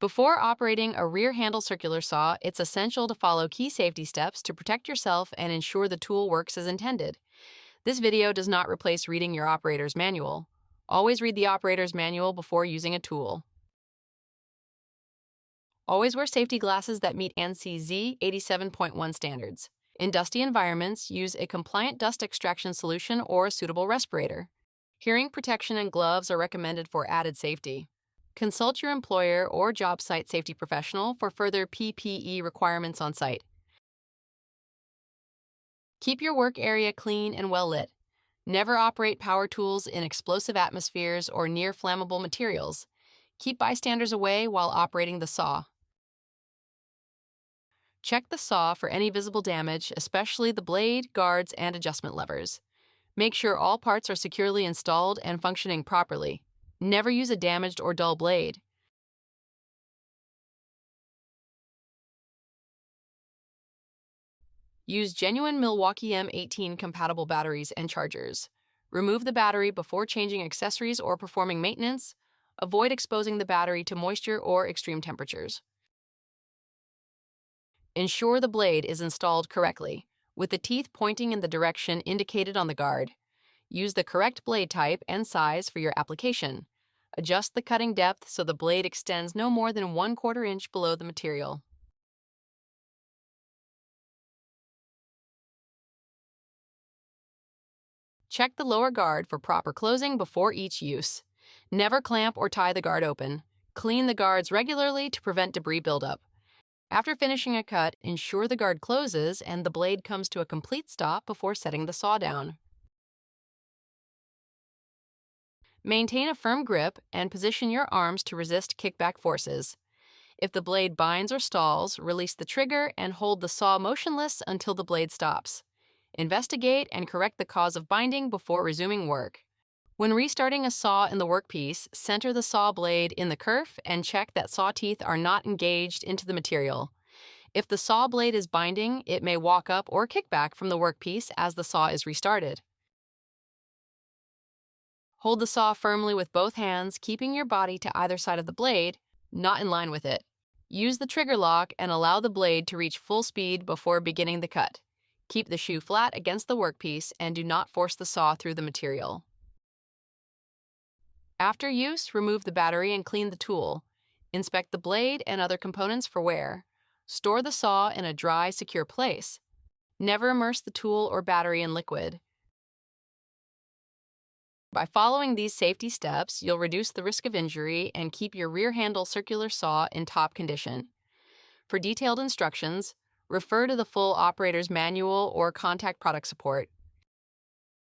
Before operating a rear handle circular saw, it's essential to follow key safety steps to protect yourself and ensure the tool works as intended. This video does not replace reading your operator's manual. Always read the operator's manual before using a tool. Always wear safety glasses that meet NCZ 87.1 standards. In dusty environments, use a compliant dust extraction solution or a suitable respirator. Hearing protection and gloves are recommended for added safety. Consult your employer or job site safety professional for further PPE requirements on site. Keep your work area clean and well lit. Never operate power tools in explosive atmospheres or near flammable materials. Keep bystanders away while operating the saw. Check the saw for any visible damage, especially the blade, guards, and adjustment levers. Make sure all parts are securely installed and functioning properly. Never use a damaged or dull blade. Use genuine Milwaukee M18 compatible batteries and chargers. Remove the battery before changing accessories or performing maintenance. Avoid exposing the battery to moisture or extreme temperatures. Ensure the blade is installed correctly, with the teeth pointing in the direction indicated on the guard. Use the correct blade type and size for your application. Adjust the cutting depth so the blade extends no more than 1/4 inch below the material. Check the lower guard for proper closing before each use. Never clamp or tie the guard open. Clean the guards regularly to prevent debris buildup. After finishing a cut, ensure the guard closes and the blade comes to a complete stop before setting the saw down. Maintain a firm grip and position your arms to resist kickback forces. If the blade binds or stalls, release the trigger and hold the saw motionless until the blade stops. Investigate and correct the cause of binding before resuming work. When restarting a saw in the workpiece, center the saw blade in the kerf and check that saw teeth are not engaged into the material. If the saw blade is binding, it may walk up or kick back from the workpiece as the saw is restarted. Hold the saw firmly with both hands, keeping your body to either side of the blade, not in line with it. Use the trigger lock and allow the blade to reach full speed before beginning the cut. Keep the shoe flat against the workpiece and do not force the saw through the material. After use, remove the battery and clean the tool. Inspect the blade and other components for wear. Store the saw in a dry, secure place. Never immerse the tool or battery in liquid. By following these safety steps, you'll reduce the risk of injury and keep your rear handle circular saw in top condition. For detailed instructions, refer to the full operator's manual or contact product support.